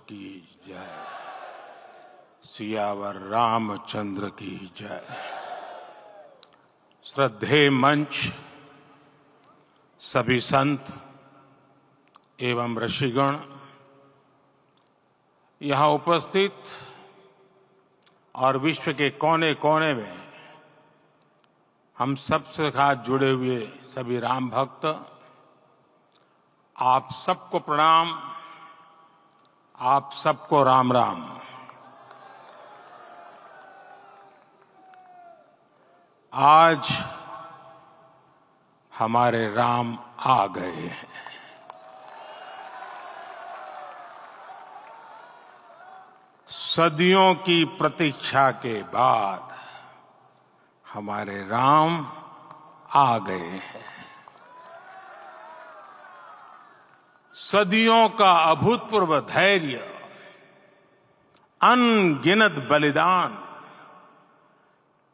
की जय। सियावर रामचंद्र की जय। श्रद्धेय मंच, सभी संत एवं ऋषिगण, यहां उपस्थित और विश्व के कोने कोने में हम सबसे साथ जुड़े हुए सभी राम भक्त, आप सबको प्रणाम, आप सबको राम राम। आज हमारे राम आ गए हैं। सदियों की प्रतीक्षा के बाद हमारे राम आ गए हैं। सदियों का अभूतपूर्व धैर्य, अनगिनत बलिदान,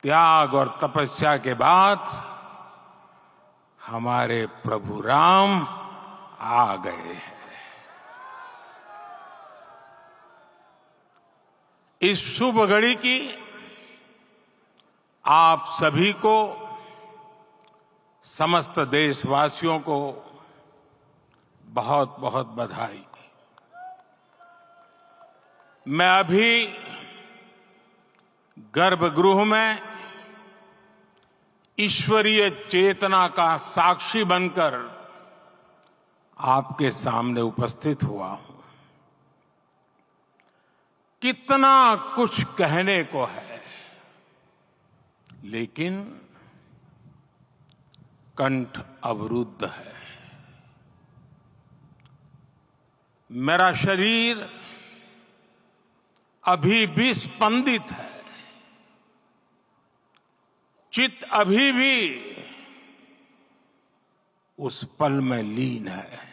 त्याग और तपस्या के बाद हमारे प्रभु राम आ गए हैं। इस शुभ घड़ी की आप सभी को, समस्त देशवासियों को बहुत बहुत बधाई। मैं अभी गर्भगृह में ईश्वरीय चेतना का साक्षी बनकर आपके सामने उपस्थित हुआ हूं। कितना कुछ कहने को है, लेकिन कंठ अवरुद्ध है। मेरा शरीर अभी भी स्पंदित है, चित्त अभी भी उस पल में लीन है।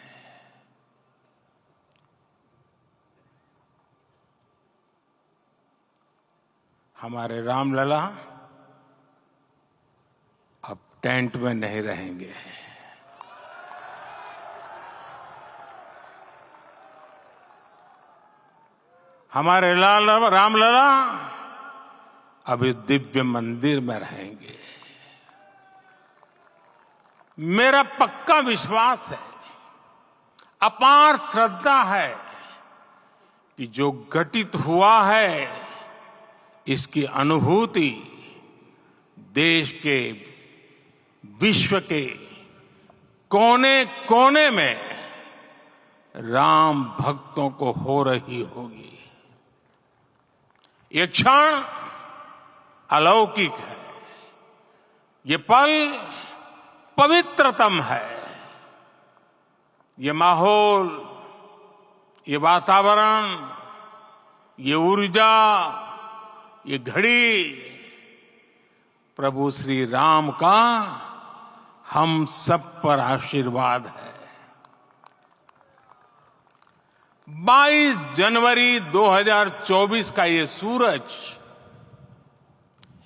हमारे रामलला अब टेंट में नहीं रहेंगे। हमारे रामलला अब इस दिव्य मंदिर में रहेंगे। मेरा पक्का विश्वास है, अपार श्रद्धा है कि जो घटित हुआ है, इसकी अनुभूति देश के, विश्व के कोने कोने में राम भक्तों को हो रही होगी। ये क्षण अलौकिक है, ये पल पवित्रतम है। ये माहौल, ये वातावरण, ये ऊर्जा, ये घड़ी प्रभु श्री राम का हम सब पर आशीर्वाद है। 22 जनवरी 2024 का ये सूरज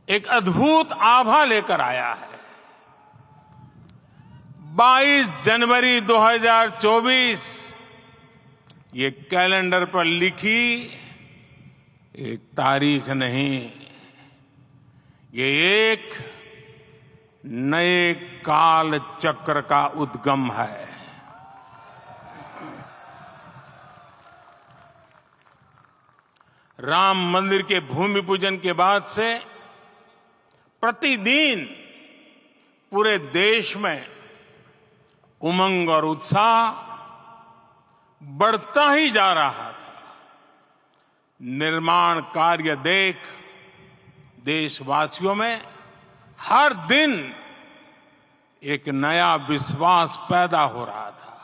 एक अद्भुत आभा लेकर आया है। 22 जनवरी 2024 ये कैलेंडर पर लिखी एक तारीख नहीं, ये एक नए काल चक्र का उद्गम है। राम मंदिर के भूमि पूजन के बाद से प्रतिदिन पूरे देश में उमंग और उत्साह बढ़ता ही जा रहा था। निर्माण कार्य देख देशवासियों में हर दिन एक नया विश्वास पैदा हो रहा था।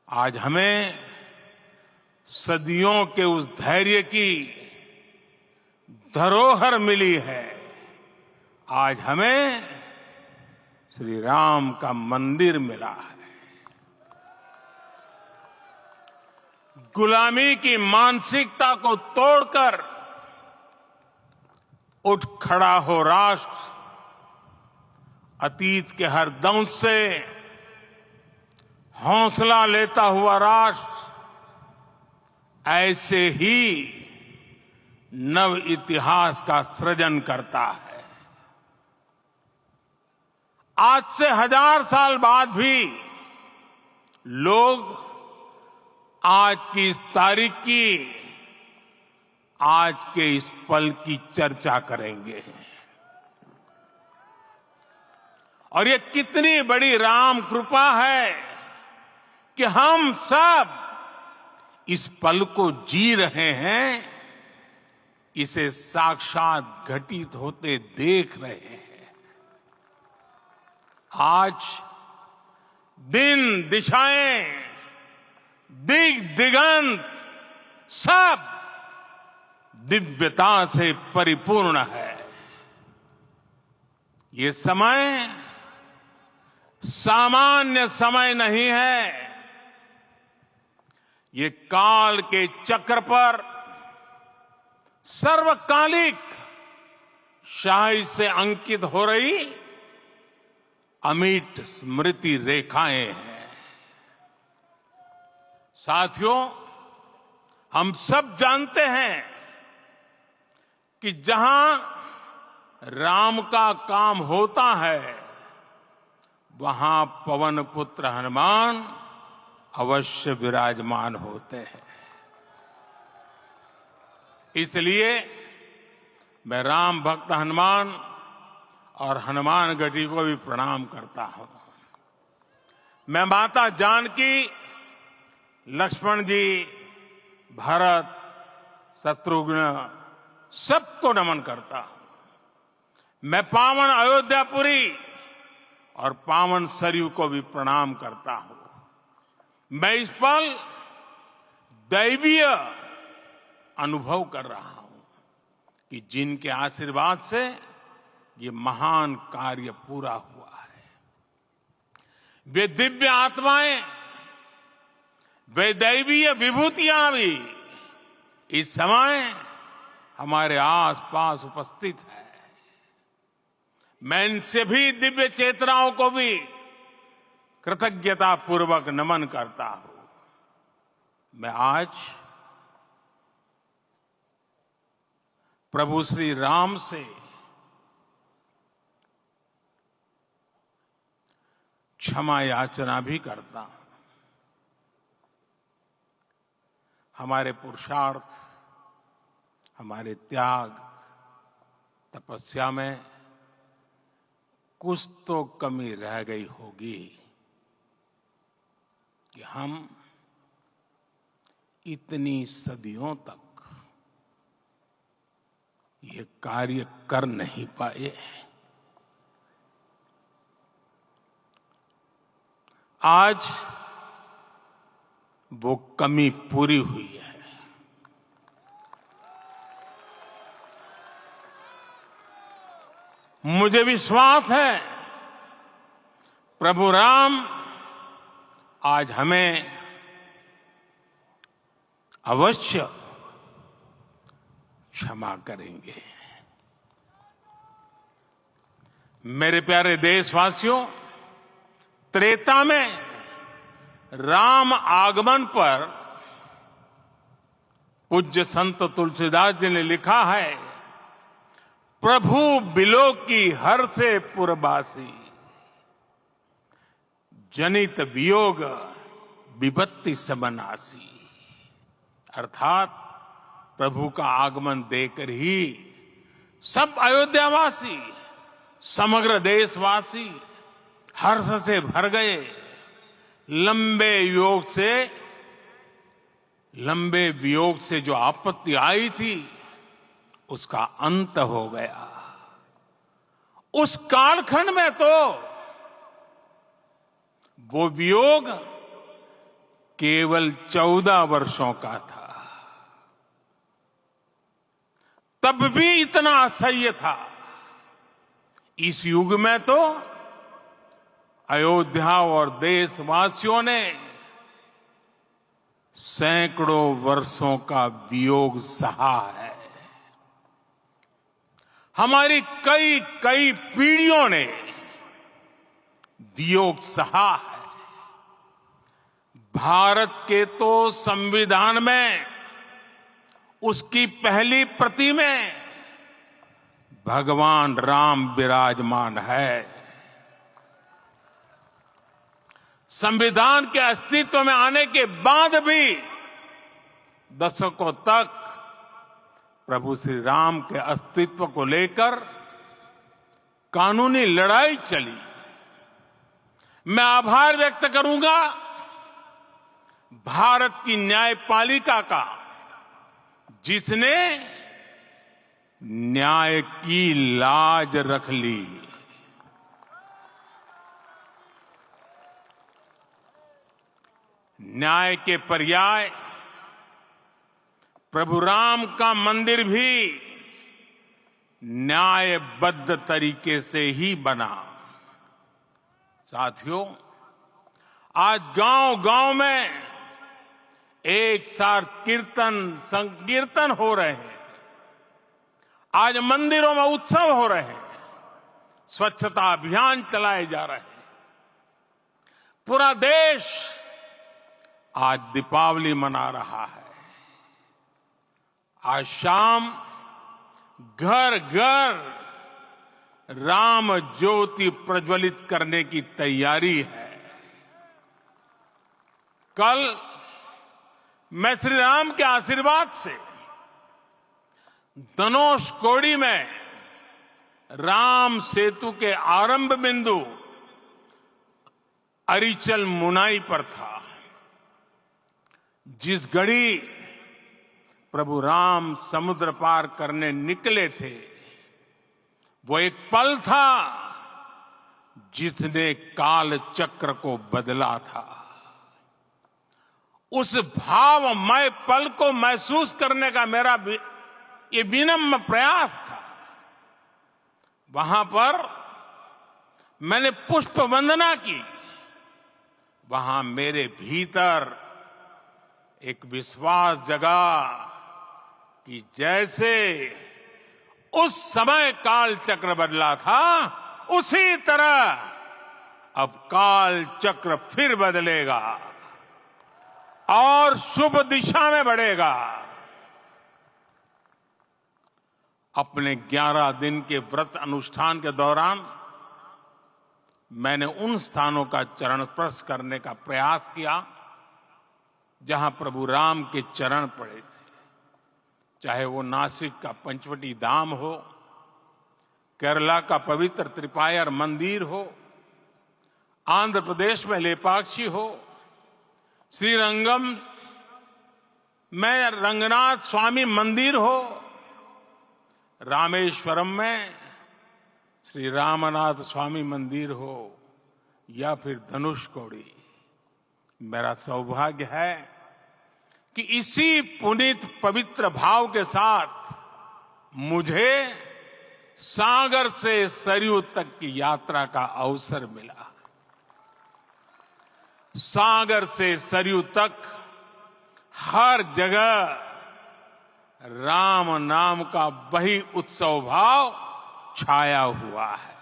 आज हमें सदियों के उस धैर्य की धरोहर मिली है। आज हमें श्री राम का मंदिर मिला है। गुलामी की मानसिकता को तोड़कर उठ खड़ा हो राष्ट्र। अतीत के हर दंश से हौसला लेता हुआ राष्ट्र ऐसे ही नव इतिहास का सृजन करता है। आज से 1000 साल बाद भी लोग आज की इस तारीख की, आज के इस पल की चर्चा करेंगे। और ये कितनी बड़ी राम कृपा है कि हम सब इस पल को जी रहे हैं, इसे साक्षात घटित होते देख रहे हैं। आज दिन, दिशाएं, दिगंत सब दिव्यता से परिपूर्ण है। ये समय सामान्य समय नहीं है। ये काल के चक्र पर सर्वकालिक शाही से अंकित हो रही अमिट स्मृति रेखाएं हैं। साथियों, हम सब जानते हैं कि जहां राम का काम होता है, वहां पवन पुत्र हनुमान अवश्य विराजमान होते हैं। इसलिए मैं राम भक्त हनुमान और हनुमान गढ़ी को भी प्रणाम करता हूं। मैं माता जानकी, लक्ष्मण जी, भरत, शत्रुघ्न सबको नमन करता हूं। मैं पावन अयोध्यापुरी और पावन सरयू को भी प्रणाम करता हूं। मैं इस पल दैवीय अनुभव कर रहा हूं कि जिनके आशीर्वाद से ये महान कार्य पूरा हुआ है। वे दिव्य आत्माएं, वे दैवीय विभूतियां भी इस समय हमारे आसपास उपस्थित है। मैं इनसे भी दिव्य चेतनाओं को भी कृतज्ञता पूर्वक नमन करता हूं। मैं आज प्रभु श्री राम से क्षमा याचना भी करता हूं। हमारे पुरुषार्थ, हमारे त्याग, तपस्या में कुछ तो कमी रह गई होगी कि हम इतनी सदियों तक ये कार्य कर नहीं पाए। आज वो कमी पूरी हुई है। मुझे विश्वास है प्रभु राम आज हमें अवश्य क्षमा करेंगे। मेरे प्यारे देशवासियों, त्रेता में राम आगमन पर पूज्य संत तुलसीदास जी ने लिखा है, प्रभु बिलो की हर से पुरबासी, जनित वियोग विपत्ति सबनासी। अर्थात प्रभु का आगमन देकर ही सब अयोध्यावासी, समग्र देशवासी हर्ष से भर गए। लंबे वियोग से जो आपत्ति आई थी, उसका अंत हो गया। उस कालखंड में तो वो वियोग केवल 14 वर्षों का था। तब भी इतना असह्य था। इस युग में तो अयोध्या और देशवासियों ने सैकड़ों वर्षों का वियोग सहा है। हमारी कई कई पीढ़ियों ने वियोग सहा है। भारत के तो संविधान में उसकी पहली प्रति में भगवान राम विराजमान है। संविधान के अस्तित्व में आने के बाद भी दशकों तक प्रभु श्री राम के अस्तित्व को लेकर कानूनी लड़ाई चली। मैं आभार व्यक्त करूंगा भारत की न्यायपालिका का, जिसने न्याय की लाज रख ली। न्याय के पर्याय प्रभु राम का मंदिर भी न्यायबद्ध तरीके से ही बना। साथियों, आज गांव-गांव में एक साथ कीर्तन संकीर्तन हो रहे हैं। आज मंदिरों में उत्सव हो रहे हैं, स्वच्छता अभियान चलाए जा रहे हैं। पूरा देश आज दीपावली मना रहा है। आज शाम घर घर राम ज्योति प्रज्वलित करने की तैयारी है। कल मैं श्री राम के आशीर्वाद से धनुषकोडी में राम सेतु के आरंभ बिंदु अरिचल मुनाई पर था। जिस घड़ी प्रभु राम समुद्र पार करने निकले थे, वो एक पल था जिसने काल चक्र को बदला था। उस भावमय पल को महसूस करने का मेरा ये विनम्र प्रयास था। वहां पर मैंने पुष्प वंदना की। वहां मेरे भीतर एक विश्वास जगा कि जैसे उस समय काल चक्र बदला था, उसी तरह अब काल चक्र फिर बदलेगा और शुभ दिशा में बढ़ेगा। अपने 11 दिन के व्रत अनुष्ठान के दौरान मैंने उन स्थानों का चरण स्पर्श करने का प्रयास किया जहां प्रभु राम के चरण पड़े थे। चाहे वो नासिक का पंचवटी धाम हो, केरला का पवित्र त्रिपायर मंदिर हो, आंध्र प्रदेश में लेपाक्षी हो, श्रीरंगम में रंगनाथ स्वामी मंदिर हो, रामेश्वरम में श्री रामनाथ स्वामी मंदिर हो, या फिर धनुषकोडी। मेरा सौभाग्य है कि इसी पुनीत पवित्र भाव के साथ मुझे सागर से सरयू तक की यात्रा का अवसर मिला। सागर से सरयू तक हर जगह राम नाम का वही उत्सव भाव छाया हुआ है।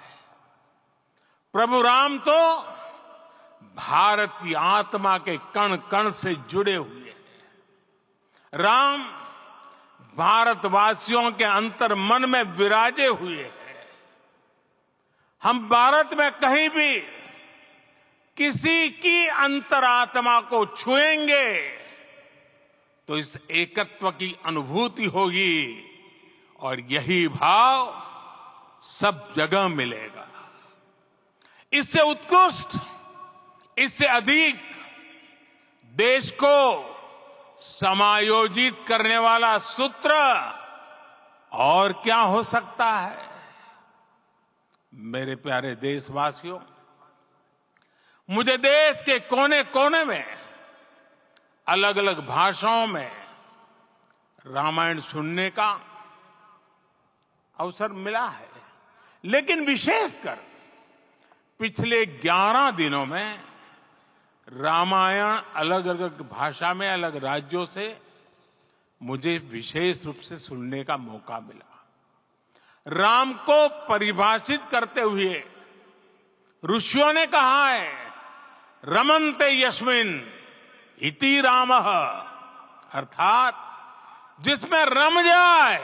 प्रभु राम तो भारत की आत्मा के कण कण से जुड़े हुए हैं। राम भारतवासियों के अंतर मन में विराजे हुए हैं। हम भारत में कहीं भी किसी की अंतरात्मा को छुएंगे तो इस एकत्व की अनुभूति होगी और यही भाव सब जगह मिलेगा। इससे उत्कृष्ट, इससे अधिक देश को समायोजित करने वाला सूत्र और क्या हो सकता है। मेरे प्यारे देशवासियों, मुझे देश के कोने कोने में अलग अलग भाषाओं में रामायण सुनने का अवसर मिला है, लेकिन विशेषकर पिछले 11 दिनों में रामायण अलग अलग भाषा में अलग राज्यों से मुझे विशेष रूप से सुनने का मौका मिला। राम को परिभाषित करते हुए ऋषियों ने कहा है, रमन्ते यस्मिन् इति रामः, अर्थात जिसमें रम जाए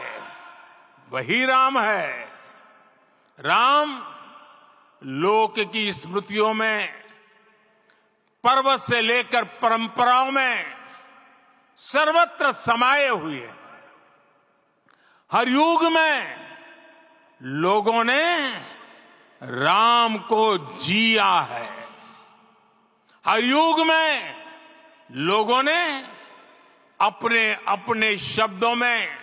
वही राम है। राम लोक की स्मृतियों में, पर्वत से लेकर परंपराओं में सर्वत्र समाये हुए हैं। हर युग में लोगों ने राम को जिया है। हर युग में लोगों ने अपने अपने शब्दों में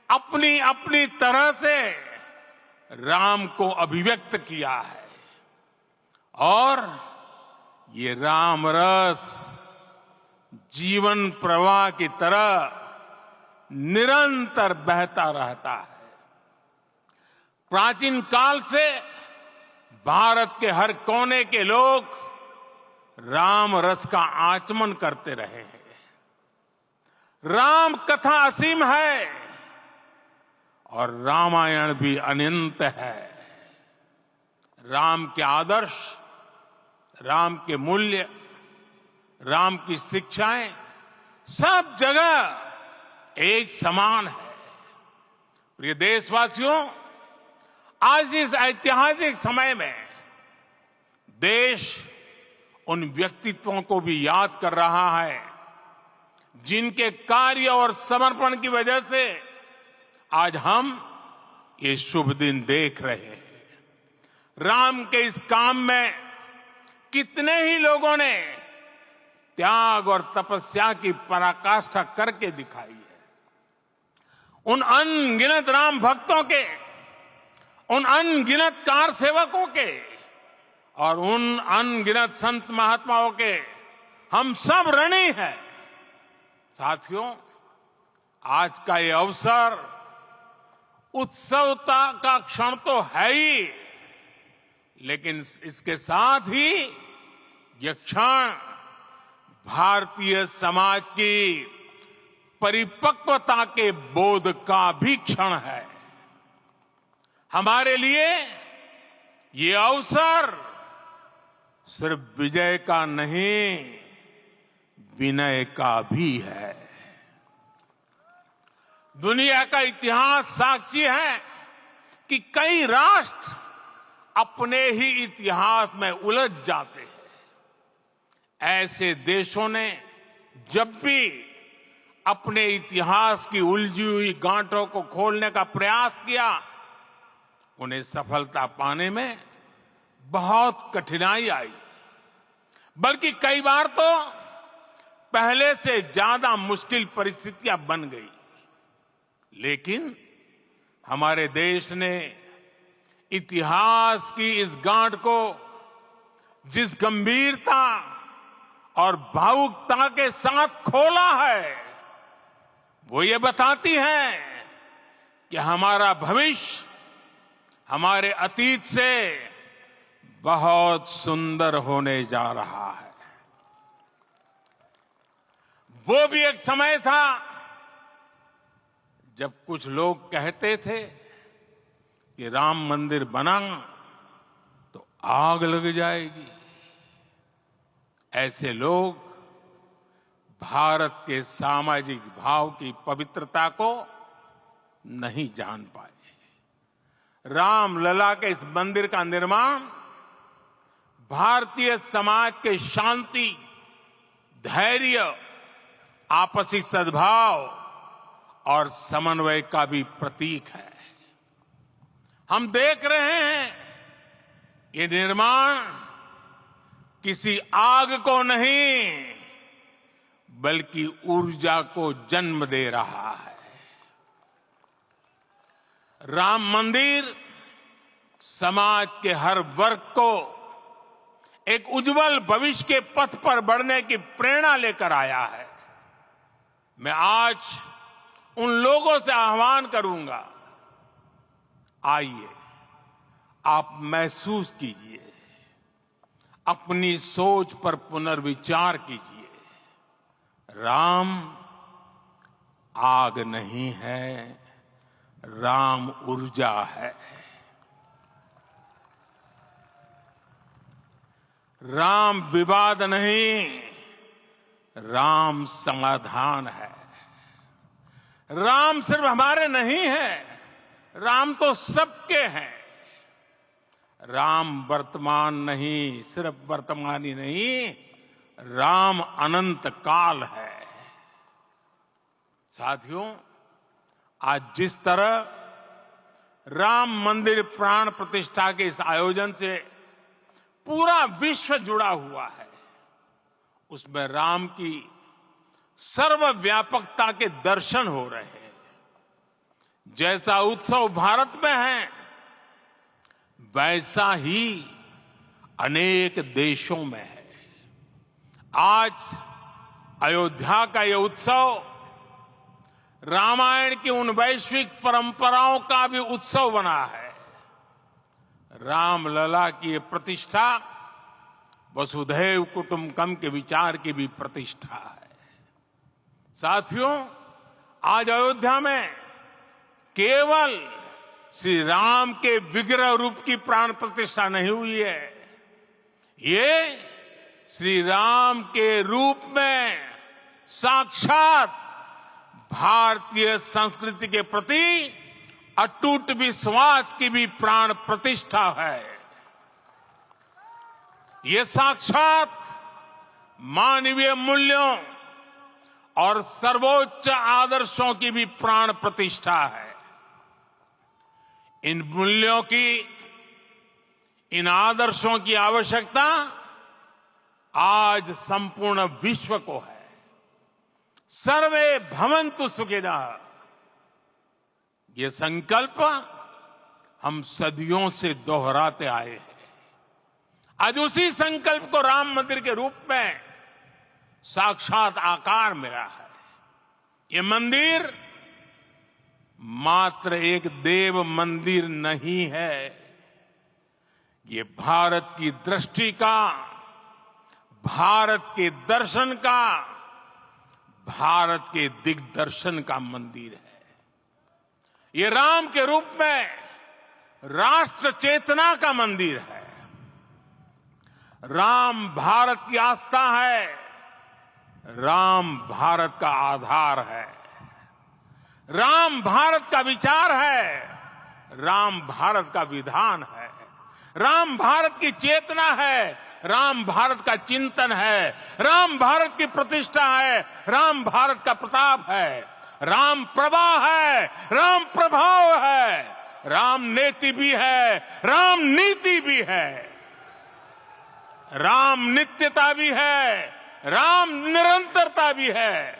अपनी अपनी तरह से राम को अभिव्यक्त किया है। और ये राम रस जीवन प्रवाह की तरह निरंतर बहता रहता है। प्राचीन काल से भारत के हर कोने के लोग राम रस का आचमन करते रहे हैं। राम कथा असीम है और रामायण भी अनंत है। राम के आदर्श, राम के मूल्य, राम की शिक्षाएं सब जगह एक समान है। प्रिय देशवासियों, आज इस ऐतिहासिक समय में देश उन व्यक्तित्वों को भी याद कर रहा है जिनके कार्य और समर्पण की वजह से आज हम ये शुभ दिन देख रहे हैं। राम के इस काम में कितने ही लोगों ने त्याग और तपस्या की पराकाष्ठा करके दिखाई है। उन अनगिनत राम भक्तों के, उन अनगिनत कार सेवकों के और उन अनगिनत संत महात्माओं के हम सब ऋणी हैं। साथियों, आज का ये अवसर उत्सवता का क्षण तो है ही, लेकिन इसके साथ ही यह क्षण भारतीय समाज की परिपक्वता के बोध का भी क्षण है। हमारे लिए ये अवसर सिर्फ विजय का नहीं, विनय का भी है। दुनिया का इतिहास साक्षी है कि कई राष्ट्र अपने ही इतिहास में उलझ जाते हैं। ऐसे देशों ने जब भी अपने इतिहास की उलझी हुई गांठों को खोलने का प्रयास किया, उन्हें सफलता पाने में बहुत कठिनाई आई, बल्कि कई बार तो पहले से ज्यादा मुश्किल परिस्थितियां बन गई। लेकिन हमारे देश ने इतिहास की इस गांठ को जिस गंभीरता और भावुकता के साथ खोला है, वो ये बताती है कि हमारा भविष्य हमारे अतीत से बहुत सुंदर होने जा रहा है। वो भी एक समय था जब कुछ लोग कहते थे कि राम मंदिर बना तो आग लग जाएगी। ऐसे लोग भारत के सामाजिक भाव की पवित्रता को नहीं जान पाए। रामलला के इस मंदिर का निर्माण भारतीय समाज के शांति, धैर्य, आपसी सद्भाव और समन्वय का भी प्रतीक है। हम देख रहे हैं ये निर्माण किसी आग को नहीं, बल्कि ऊर्जा को जन्म दे रहा है। राम मंदिर समाज के हर वर्ग को एक उज्जवल भविष्य के पथ पर बढ़ने की प्रेरणा लेकर आया है। मैं आज उन लोगों से आह्वान करूंगा, आइए आप महसूस कीजिए, अपनी सोच पर पुनर्विचार कीजिए। राम आग नहीं है, राम ऊर्जा है। राम विवाद नहीं, राम समाधान है। राम सिर्फ हमारे नहीं है, राम तो सबके हैं। राम वर्तमान नहीं, सिर्फ वर्तमान ही नहीं, राम अनंत काल है। साथियों, आज जिस तरह राम मंदिर प्राण प्रतिष्ठा के इस आयोजन से पूरा विश्व जुड़ा हुआ है, उसमें राम की सर्वव्यापकता के दर्शन हो रहे हैं। जैसा उत्सव भारत में है, वैसा ही अनेक देशों में है। आज अयोध्या का यह उत्सव रामायण की उन वैश्विक परंपराओं का भी उत्सव बना है। रामलला की ये प्रतिष्ठा वसुधैव कुटुंबकम के विचार की भी प्रतिष्ठा है। साथियों, आज अयोध्या में केवल श्री राम के विग्रह रूप की प्राण प्रतिष्ठा नहीं हुई है, ये श्री राम के रूप में साक्षात भारतीय संस्कृति के प्रति अटूट विश्वास की भी प्राण प्रतिष्ठा है। ये साक्षात मानवीय मूल्यों और सर्वोच्च आदर्शों की भी प्राण प्रतिष्ठा है। इन मूल्यों की, इन आदर्शों की आवश्यकता आज संपूर्ण विश्व को है। सर्वे भवन्तु सुखिनः, ये संकल्प हम सदियों से दोहराते आए हैं। आज उसी संकल्प को राम मंदिर के रूप में साक्षात आकार मिला है। ये मंदिर मात्र एक देव मंदिर नहीं है, ये भारत की दृष्टि का, भारत के दर्शन का, भारत के दिग्दर्शन का मंदिर है। ये राम के रूप में राष्ट्र चेतना का मंदिर है। राम भारत की आस्था है, राम भारत का आधार है, राम भारत का विचार है, राम भारत का विधान है, राम भारत की चेतना है, राम भारत का चिंतन है, राम भारत की प्रतिष्ठा है, राम भारत का प्रताप है, राम प्रवाह है, राम प्रभाव है, राम नेति भी है, राम नीति भी है, राम नित्यता भी है, राम निरंतरता भी है,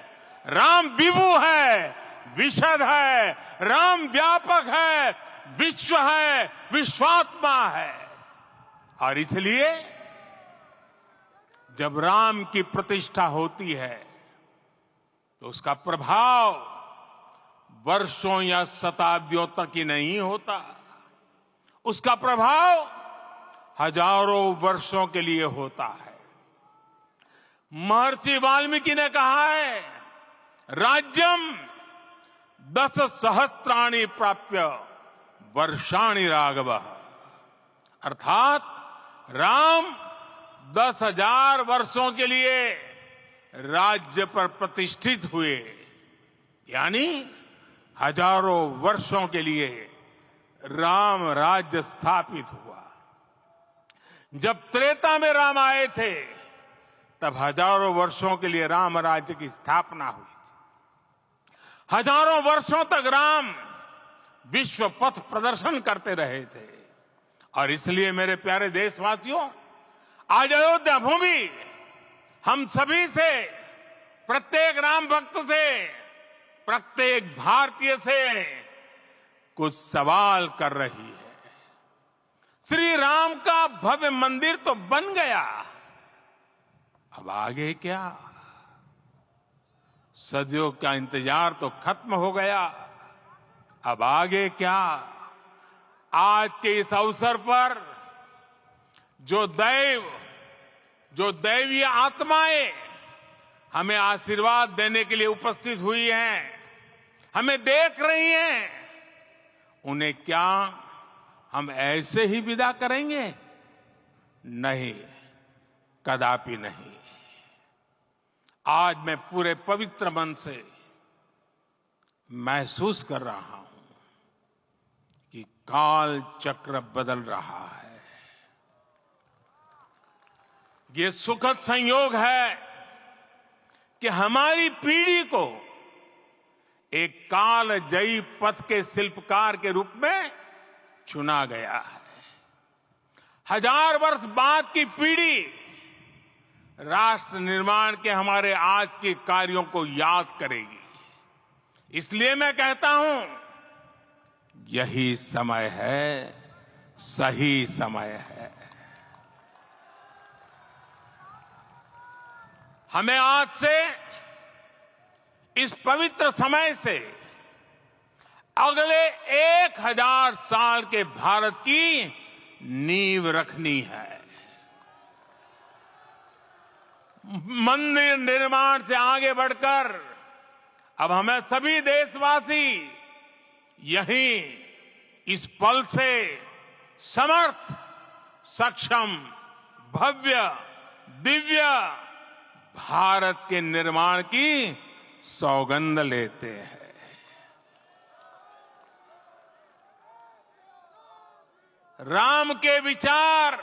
राम विभु है, विशद है, राम व्यापक है, विश्व है, विश्वात्मा है। और इसलिए जब राम की प्रतिष्ठा होती है तो उसका प्रभाव वर्षों या शताब्दियों तक ही नहीं होता, उसका प्रभाव हजारों वर्षों के लिए होता है। महर्षि वाल्मीकि ने कहा है, राज्यम 10 सहस्त्राणि प्राप्य वर्षाणि राघवः, अर्थात राम 10,000 वर्षों के लिए राज्य पर प्रतिष्ठित हुए, यानी हजारों वर्षों के लिए राम राज्य स्थापित हुआ। जब त्रेता में राम आए थे तब हजारों वर्षों के लिए राम राज्य की स्थापना हुई थी। हजारों वर्षों तक राम विश्व पथ प्रदर्शन करते रहे थे। और इसलिए मेरे प्यारे देशवासियों, आज अयोध्या भूमि हम सभी से, प्रत्येक राम भक्त से, प्रत्येक भारतीय से कुछ सवाल कर रही है। श्री राम का भव्य मंदिर तो बन गया, अब आगे क्या? सदियों का इंतजार तो खत्म हो गया, अब आगे क्या? आज के इस अवसर पर जो दैवीय आत्माएं हमें आशीर्वाद देने के लिए उपस्थित हुई हैं, हमें देख रही हैं, उन्हें क्या हम ऐसे ही विदा करेंगे? नहीं, कदापि नहीं। आज मैं पूरे पवित्र मन से महसूस कर रहा हूं कि काल चक्र बदल रहा है। ये सुखद संयोग है कि हमारी पीढ़ी को एक कालजयी पथ के शिल्पकार के रूप में चुना गया है। 1000 वर्ष बाद की पीढ़ी राष्ट्र निर्माण के हमारे आज के कार्यों को याद करेगी। इसलिए मैं कहता हूं, यही समय है, सही समय है। हमें आज से, इस पवित्र समय से अगले 1000 साल के भारत की नींव रखनी है। मंदिर निर्माण से आगे बढ़कर अब हमें सभी देशवासी यहीं इस पल से समर्थ, सक्षम, भव्य, दिव्य भारत के निर्माण की सौगंध लेते हैं। राम के विचार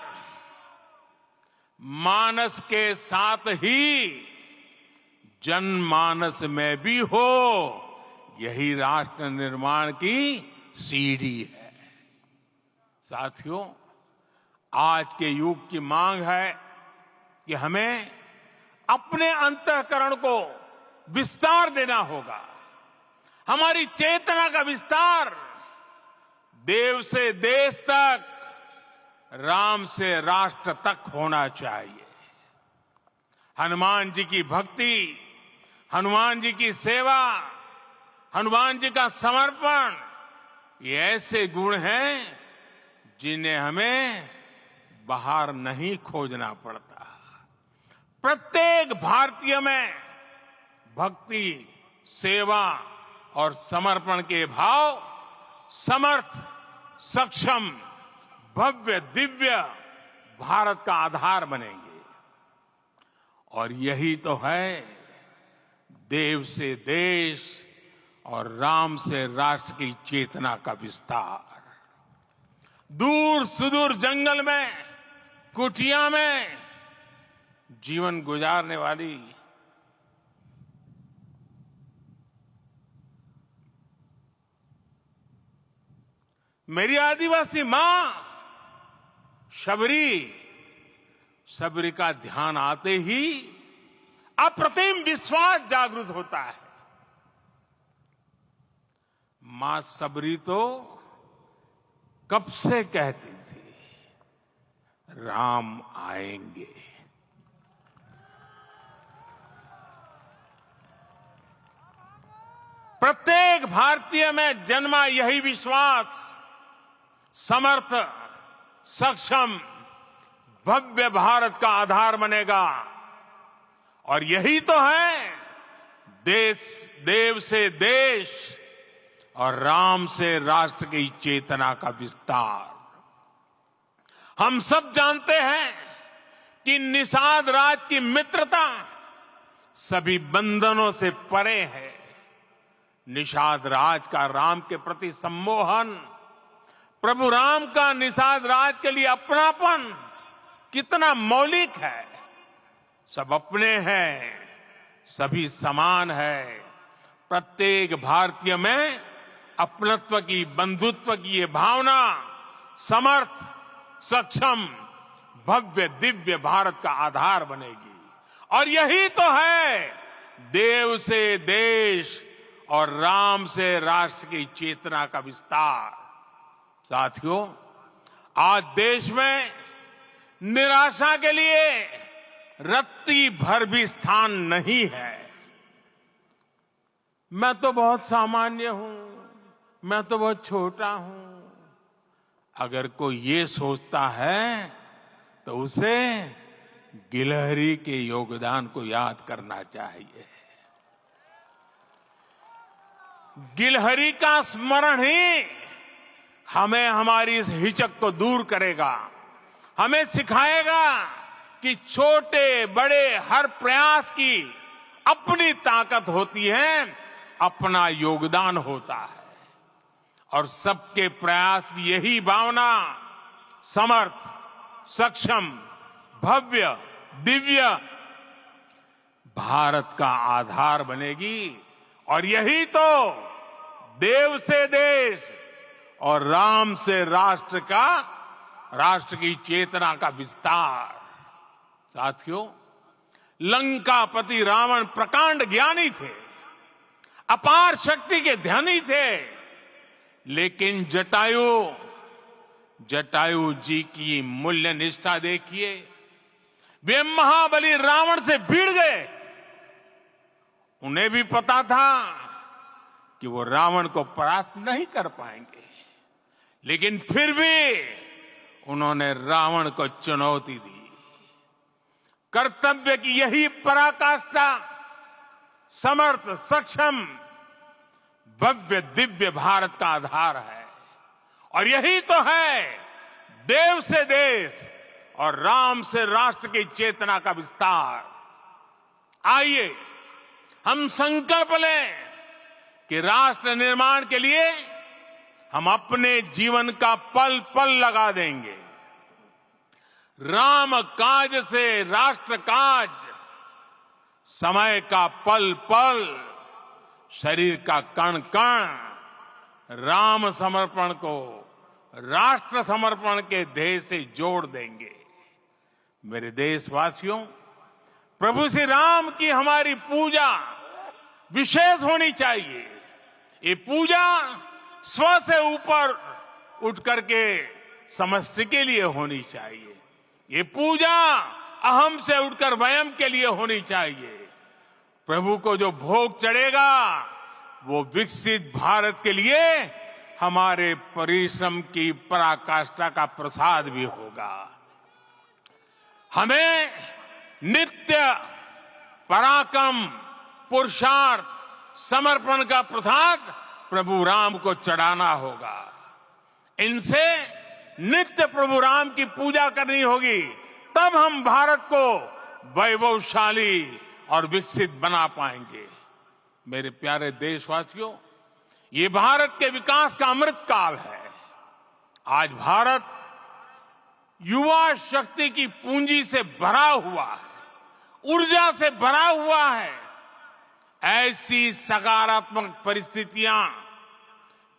मानस के साथ ही जनमानस में भी हो, यही राष्ट्र निर्माण की सीढ़ी है। साथियों, आज के युग की मांग है कि हमें अपने अंतःकरण को विस्तार देना होगा। हमारी चेतना का विस्तार देव से देश तक, राम से राष्ट्र तक होना चाहिए। हनुमान जी की भक्ति, हनुमान जी की सेवा, हनुमान जी का समर्पण, ये ऐसे गुण हैं जिन्हें हमें बाहर नहीं खोजना पड़ता। प्रत्येक भारतीय में भक्ति, सेवा और समर्पण के भाव समर्थ, सक्षम, भव्य, दिव्य भारत का आधार बनेंगे। और यही तो है देव से देश और राम से राष्ट्र की चेतना का विस्तार। दूर सुदूर जंगल में, कुटिया में जीवन गुजारने वाली मेरी आदिवासी मां शबरी का ध्यान आते ही अप्रतिम विश्वास जागृत होता है। मां शबरी तो कब से कहती थी, राम आएंगे। प्रत्येक भारतीय में जन्मा यही विश्वास समर्थ, सक्षम, भव्य भारत का आधार बनेगा। और यही तो है देव से देश और राम से राष्ट्र की चेतना का विस्तार। हम सब जानते हैं कि निषाद राज की मित्रता सभी बंधनों से परे है। निषाद राज का राम के प्रति सम्मोहन, प्रभु राम का निषाद राज के लिए अपनापन कितना मौलिक है। सब अपने हैं, सभी समान है। प्रत्येक भारतीय में अपनत्व की, बंधुत्व की ये भावना समर्थ, सक्षम, भव्य, दिव्य भारत का आधार बनेगी। और यही तो है देव से देश और राम से राष्ट्र की चेतना का विस्तार। साथियों, आज देश में निराशा के लिए रत्ती भर भी स्थान नहीं है। मैं तो बहुत सामान्य हूं, मैं तो बहुत छोटा हूं। अगर कोई ये सोचता है तो उसे गिलहरी के योगदान को याद करना चाहिए। गिलहरी का स्मरण ही हमें हमारी इस हिचक को दूर करेगा, हमें सिखाएगा कि छोटे बड़े हर प्रयास की अपनी ताकत होती है अपना योगदान होता है और सबके प्रयास की यही भावना समर्थ, सक्षम, भव्य, दिव्य भारत का आधार बनेगी। और यही तो देव से देश और राम से राष्ट्र की चेतना का विस्तार। साथियों, लंकापति रावण प्रकांड ज्ञानी थे, अपार शक्ति के धनी थे, लेकिन जटायु जी की मूल्य निष्ठा देखिए। वे महाबली रावण से भिड़ गए। उन्हें भी पता था कि वो रावण को परास्त नहीं कर पाएंगे, लेकिन फिर भी उन्होंने रावण को चुनौती दी। कर्तव्य की यही पराकाष्ठा समर्थ, सक्षम, भव्य, दिव्य भारत का आधार है। और यही तो है देव से देश और राम से राष्ट्र की चेतना का विस्तार। आइए हम संकल्प लें कि राष्ट्र निर्माण के लिए हम अपने जीवन का पल पल लगा देंगे। राम काज से राष्ट्र काज, समय का पल पल, शरीर का कण कण राम समर्पण को राष्ट्र समर्पण के ध्येय से जोड़ देंगे। मेरे देशवासियों, प्रभु श्री राम की हमारी पूजा विशेष होनी चाहिए। ये पूजा स्व से ऊपर उठ करके समष्टि के लिए होनी चाहिए। ये पूजा अहम से उठकर वयम के लिए होनी चाहिए। प्रभु को जो भोग चढ़ेगा वो विकसित भारत के लिए हमारे परिश्रम की पराकाष्ठा का प्रसाद भी होगा। हमें नित्य पराक्रम, पुरुषार्थ, समर्पण का प्रसाद प्रभु राम को चढ़ाना होगा। इनसे नित्य प्रभु राम की पूजा करनी होगी, तब हम भारत को वैभवशाली और विकसित बना पाएंगे। मेरे प्यारे देशवासियों, ये भारत के विकास का अमृत काल है। आज भारत युवा शक्ति की पूंजी से भरा हुआ है, ऊर्जा से भरा हुआ है। ऐसी सकारात्मक परिस्थितियां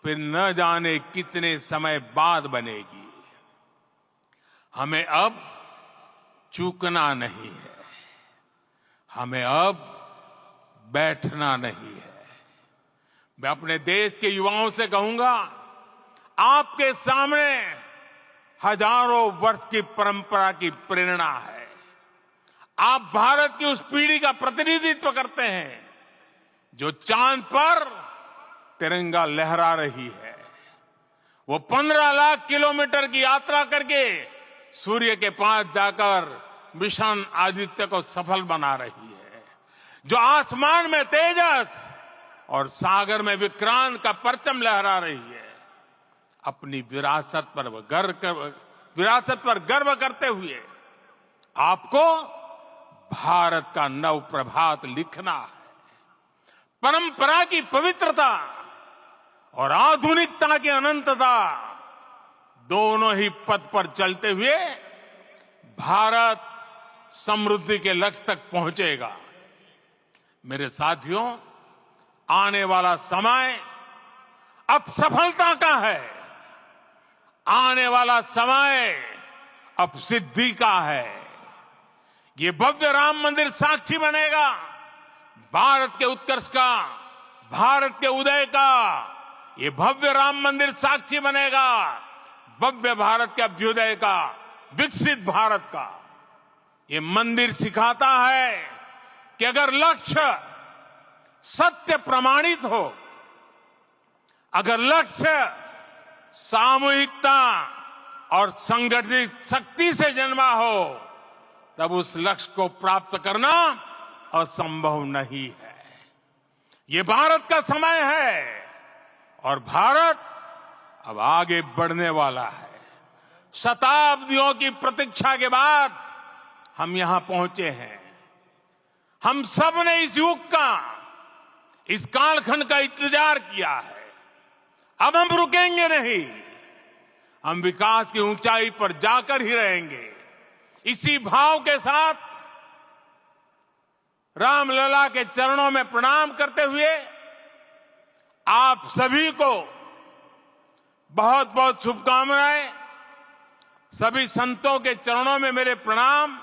फिर न जाने कितने समय बाद बनेगी। हमें अब चूकना नहीं है, हमें अब बैठना नहीं है। मैं अपने देश के युवाओं से कहूंगा, आपके सामने हजारों वर्ष की परंपरा की प्रेरणा है। आप भारत की उस पीढ़ी का प्रतिनिधित्व करते हैं जो चांद पर तिरंगा लहरा रही है। वो 15 लाख किलोमीटर की यात्रा करके सूर्य के पास जाकर मिशन आदित्य को सफल बना रही है। जो आसमान में तेजस और सागर में विक्रांत का परचम लहरा रही है। अपनी विरासत पर गर्व करते हुए आपको भारत का नव प्रभात लिखना है। परंपरा की पवित्रता और आधुनिकता की अनंतता, दोनों ही पथ पर चलते हुए भारत समृद्धि के लक्ष्य तक पहुंचेगा। मेरे साथियों, आने वाला समय अब सफलता का है। आने वाला समय अब सिद्धि का है। ये भव्य राम मंदिर साक्षी बनेगा भारत के उत्कर्ष का, भारत के उदय का। ये भव्य राम मंदिर साक्षी बनेगा भव्य भारत के अभ्युदय का, विकसित भारत का। ये मंदिर सिखाता है कि अगर लक्ष्य सत्य प्रमाणित हो, अगर लक्ष्य सामूहिकता और संगठित शक्ति से जन्मा हो, तब उस लक्ष्य को प्राप्त करना असंभव नहीं है। ये भारत का समय है और भारत अब आगे बढ़ने वाला है। शताब्दियों की प्रतीक्षा के बाद हम यहां पहुंचे हैं। हम सब ने इस युग का, इस कालखंड का इंतजार किया है। अब हम रुकेंगे नहीं, हम विकास की ऊंचाई पर जाकर ही रहेंगे। इसी भाव के साथ रामलला के चरणों में प्रणाम करते हुए आप सभी को बहुत बहुत शुभकामनाएं। सभी संतों के चरणों में मेरे प्रणाम।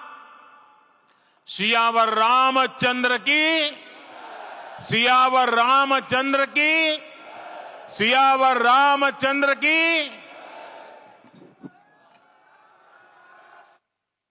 सियावर रामचंद्र की, सियावर रामचंद्र की, सियावर रामचंद्र की।